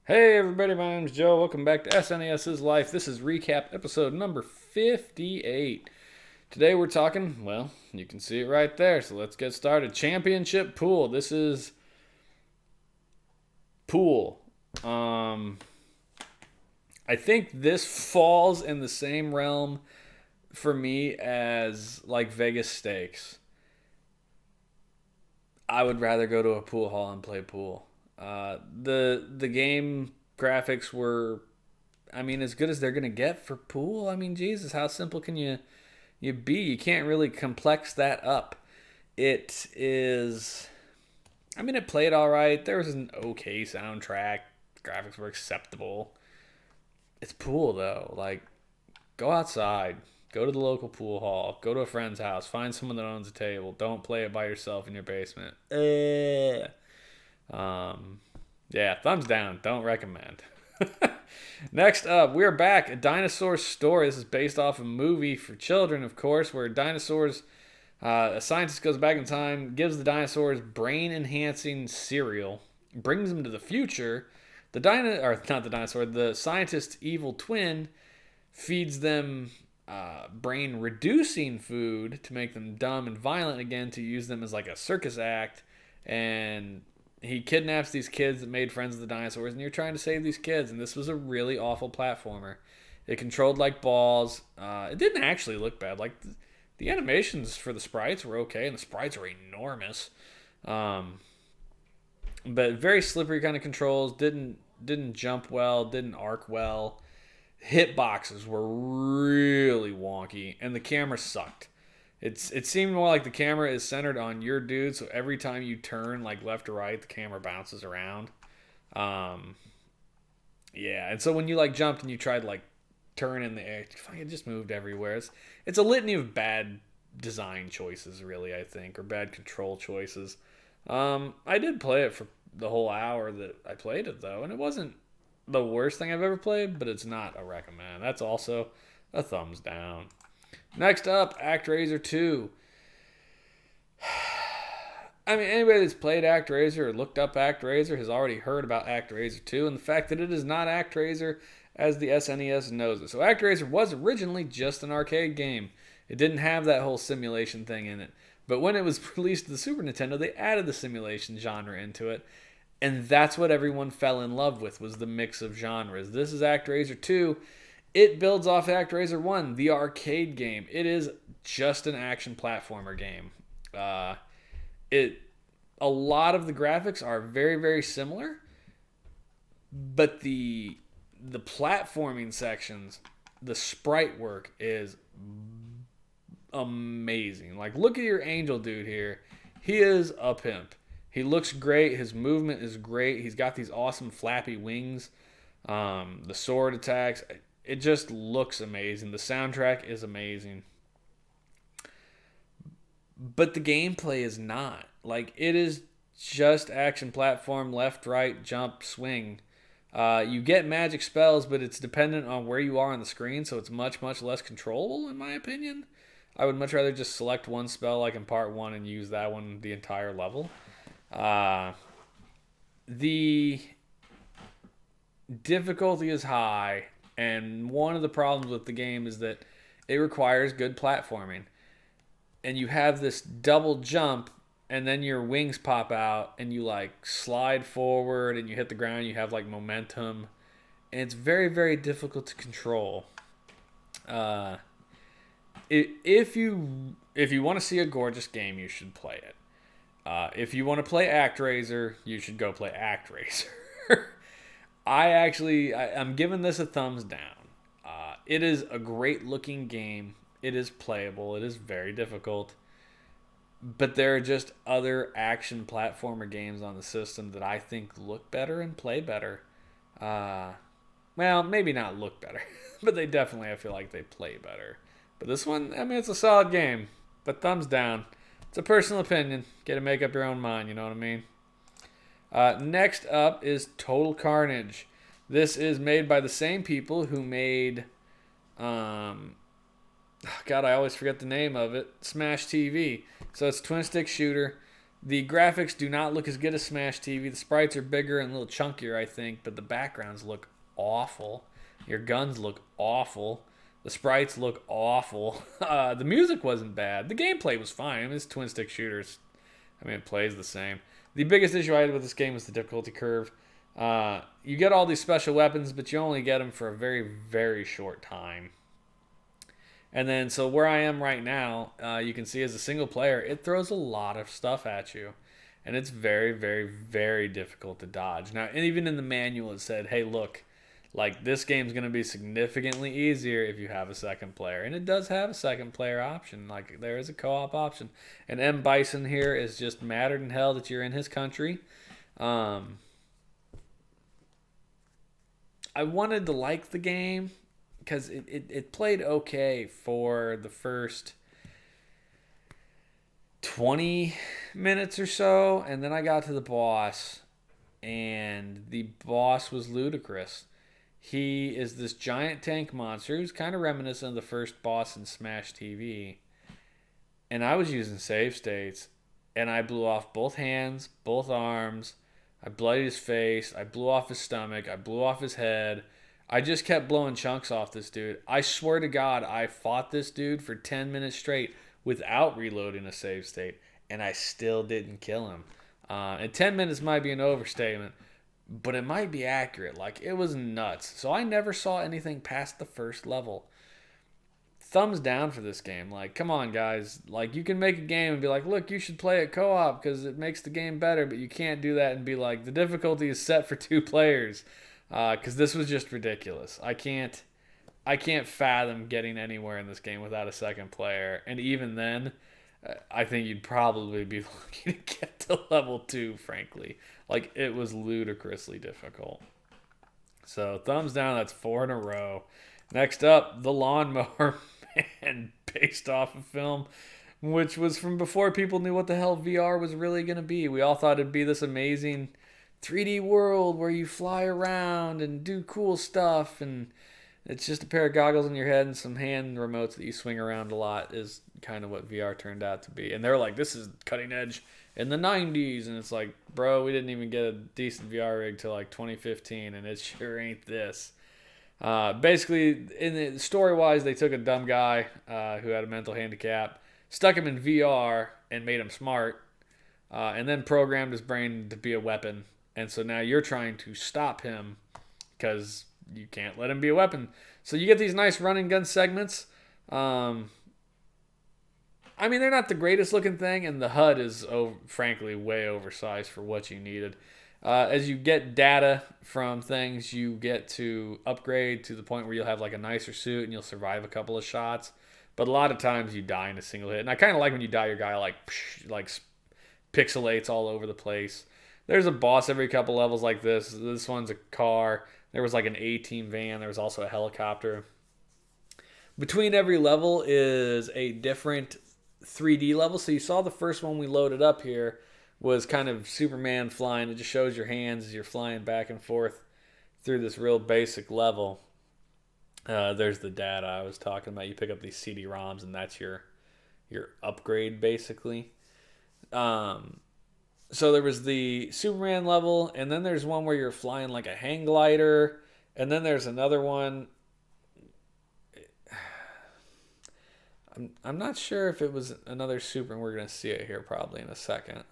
Hey everybody, my name's Joe. Welcome back to SNES's Life. This is recap episode number 58. Today we're talking, well, you can see it right there. So let's get started. Championship pool. This is pool. I think this falls in the same realm for me as like Vegas Stakes. I would rather go to a pool hall and play pool. The game graphics were, I mean, as good as they're gonna get for pool. I mean, Jesus, how simple can you be? You can't really complex that up. It is. I mean, it played all right. There was an okay soundtrack. Graphics were acceptable. It's pool though. Like, go outside. Go to the local pool hall. Go to a friend's house. Find someone that owns a table. Don't play it by yourself in your basement. Um, yeah, thumbs down. Don't recommend. Next up, we're back. A dinosaur story. This is based off a movie for children, of course, where dinosaurs. A scientist goes back in time, gives the dinosaurs brain-enhancing cereal, brings them to the future. The scientist's evil twin feeds them brain-reducing food to make them dumb and violent again, to use them as like a circus act, and he kidnaps these kids that made friends with the dinosaurs, and you're trying to save these kids. And this was a really awful platformer. It controlled like balls. It didn't actually look bad. Like the animations for the sprites were okay, and the sprites are enormous. But very slippery kind of controls. Didn't jump well. Didn't arc well. Hitboxes were really wonky, and the camera sucked. It seemed more like the camera is centered on your dude, so every time you turn like left or right, the camera bounces around. Um, yeah, and so when you like jumped and you tried to like turn in the air, it just moved everywhere. It's a litany of bad design choices, really, I think, or bad control choices. I did play it for the whole hour that I played it though, and it wasn't the worst thing I've ever played, but it's not a recommend. That's also a thumbs down. Next up, Actraiser II. I mean, anybody that's played Actraiser or looked up Actraiser has already heard about Actraiser II and the fact that it is not Actraiser as the SNES knows it. So Actraiser was originally just an arcade game. It didn't have that whole simulation thing in it. But when it was released to the Super Nintendo, they added the simulation genre into it. And that's what everyone fell in love with, was the mix of genres. This is Actraiser 2. It builds off Actraiser 1, the arcade game. It is just an action platformer game. It a lot of the graphics are very, very similar, but the platforming sections, the sprite work is amazing. Like, look at your angel dude here. He is a pimp. He looks great. His movement is great. He's got these awesome flappy wings. The sword attacks. It just looks amazing. The soundtrack is amazing. But the gameplay is not. Like, it is just action platform, left, right, jump, swing. You get magic spells, but it's dependent on where you are on the screen, so it's much, much less controllable, in my opinion. I would much rather just select one spell, like in part one, and use that one the entire level. The difficulty is high, and one of the problems with the game is that it requires good platforming. And you have this double jump, and then your wings pop out, and you like slide forward, and you hit the ground. You have like momentum, and it's very, very difficult to control. Uh, if you want to see a gorgeous game, you should play it. If you want to play Actraiser, you should go play Actraiser. I'm giving this a thumbs down. It is a great looking game. It is playable. It is very difficult. But there are just other action platformer games on the system that I think look better and play better. Well, maybe not look better, but they definitely, I feel like they play better. But this one, I mean, it's a solid game, but thumbs down. It's a personal opinion. Get to make up your own mind, you know what I mean? Next up is Total Carnage. This is made by the same people who made, God, I always forget the name of it, Smash TV. So it's a twin stick shooter. The graphics do not look as good as Smash TV. The sprites are bigger and a little chunkier, I think, but the backgrounds look awful. Your guns look awful. The sprites look awful. The music wasn't bad. The gameplay was fine. I mean, it's twin stick shooters. I mean, it plays the same. The biggest issue I had with this game was the difficulty curve. You get all these special weapons, but you only get them for a very, very short time. And then, so where I am right now, you can see as a single player, it throws a lot of stuff at you. And it's very, very, very difficult to dodge. Now, and even in the manual, it said, hey, look, like this game's going to be significantly easier if you have a second player. And it does have a second player option. Like, there is a co-op option. And M. Bison here is just madder than hell that you're in his country. I wanted to like the game because it played okay for the first 20 minutes or so, and then I got to the boss, and the boss was ludicrous. He is this giant tank monster who's kind of reminiscent of the first boss in Smash TV, and I was using save states, and I blew off both hands, both arms, I bloodied his face, I blew off his stomach, I blew off his head. I just kept blowing chunks off this dude. I swear to God, I fought this dude for 10 minutes straight without reloading a save state, and I still didn't kill him. And 10 minutes might be an overstatement, but it might be accurate. Like, it was nuts. So I never saw anything past the first level. Thumbs down for this game. Like, come on, guys. Like, you can make a game and be like, look, you should play it co-op because it makes the game better, but you can't do that and be like, the difficulty is set for 2 players. Because this was just ridiculous. I can't fathom getting anywhere in this game without a second player. And even then, I think you'd probably be lucky to get to level 2, frankly. Like, it was ludicrously difficult. So, thumbs down, that's 4 in a row. Next up, The Lawnmower Man, based off a film which was from before people knew what the hell VR was really going to be. We all thought it'd be this amazing 3D world where you fly around and do cool stuff, and it's just a pair of goggles on your head and some hand remotes that you swing around a lot is kind of what VR turned out to be. And they're like, this is cutting edge in the 90s, and it's like, bro, we didn't even get a decent VR rig till like 2015, and it sure ain't this. Basically, in the story-wise, they took a dumb guy who had a mental handicap, stuck him in VR, and made him smart, and then programmed his brain to be a weapon. And so now you're trying to stop him because you can't let him be a weapon. So you get these nice run and gun segments. I mean, they're not the greatest looking thing, and the HUD is, frankly, way oversized for what you needed. As you get data from things, you get to upgrade to the point where you'll have like a nicer suit and you'll survive a couple of shots. But a lot of times you die in a single hit. And I kind of like when you die, your guy like pixelates all over the place. There's a boss every couple levels like this. This one's a car. There was like an A-team van. There was also a helicopter. Between every level is a different 3D level. So you saw the first one we loaded up here was kind of Superman flying. It just shows your hands as you're flying back and forth through this real basic level. There's the data I was talking about. You pick up these CD-ROMs, and that's your upgrade, basically. So there was the Superman level, and then there's one where you're flying like a hang glider, and then there's another one. I'm not sure if it was another Superman. We're going to see it here probably in a second.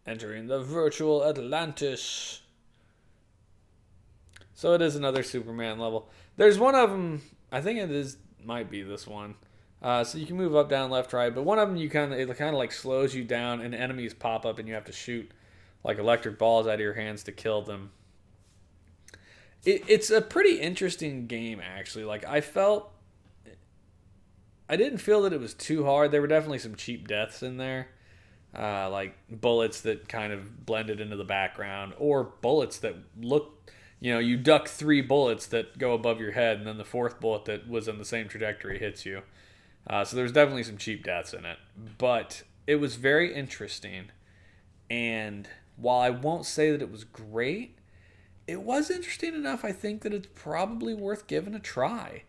Entering the virtual Atlantis. So it is another Superman level. There's one of them, I think might be this one. So you can move up, down, left, right. But one of them, it kind of like slows you down, and enemies pop up, and you have to shoot like electric balls out of your hands to kill them. It's a pretty interesting game, actually. Like, I didn't feel that it was too hard. There were definitely some cheap deaths in there. Like bullets that kind of blended into the background, or bullets that look, you duck 3 bullets that go above your head, and then the 4th bullet that was in the same trajectory hits you. So there's definitely some cheap deaths in it, but it was very interesting. And while I won't say that it was great, it was interesting enough, I think, that it's probably worth giving a try.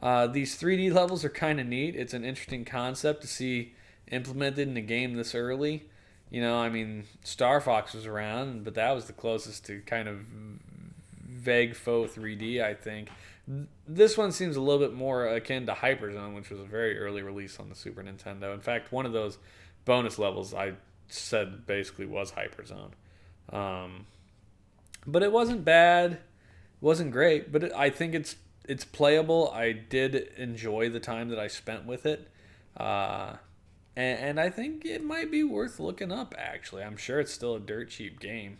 These 3D levels are kind of neat. It's an interesting concept to see implemented in a game this early. You know, I mean, Star Fox was around, but that was the closest to kind of vague faux 3D, I think. This one seems a little bit more akin to Hyperzone, which was a very early release on the Super Nintendo. In fact, one of those bonus levels I said basically was Hyperzone. Um, but it wasn't bad. It wasn't great, but I think it's playable. I did enjoy the time that I spent with it. Uh, and I think it might be worth looking up, actually. I'm sure it's still a dirt cheap game,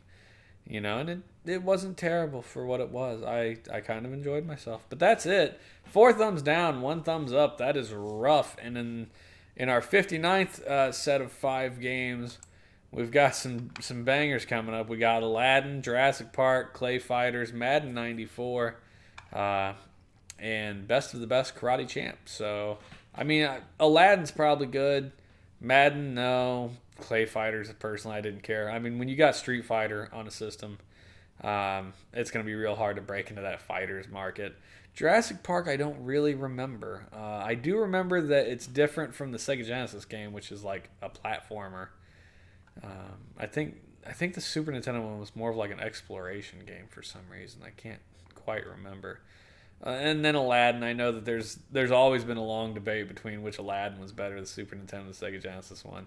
you know, and it wasn't terrible for what it was. I kind of enjoyed myself. But that's it. 4 thumbs down, 1 thumbs up. That is rough. And in our 59th set of 5 games, we've got some bangers coming up. We got Aladdin, Jurassic Park, Clay Fighters, Madden 94, and Best of the Best Karate Champ. So, I mean, Aladdin's probably good. Madden, no. Clay Fighters, personally, I didn't care. I mean, when you got Street Fighter on a system, it's going to be real hard to break into that fighters market. Jurassic Park, I don't really remember. I do remember that it's different from the Sega Genesis game, which is like a platformer. I think the Super Nintendo one was more of like an exploration game for some reason. I can't quite remember. And then Aladdin, I know that there's always been a long debate between which Aladdin was better, the Super Nintendo and the Sega Genesis one.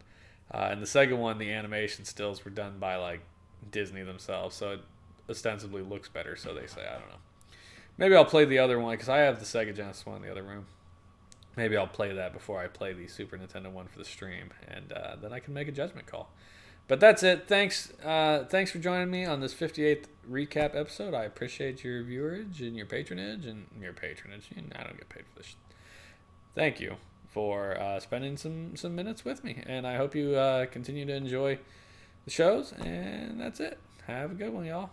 And the Sega one, the animation stills were done by like Disney themselves, so it ostensibly looks better, so they say. I don't know. Maybe I'll play the other one, because I have the Sega Genesis one in the other room. Maybe I'll play that before I play the Super Nintendo one for the stream, and then I can make a judgment call. But that's it. Thanks for joining me on this 58th recap episode. I appreciate your viewerage and your patronage. I don't get paid for this. Thank you for spending some minutes with me, and I hope you continue to enjoy the shows. And that's it. Have a good one, y'all.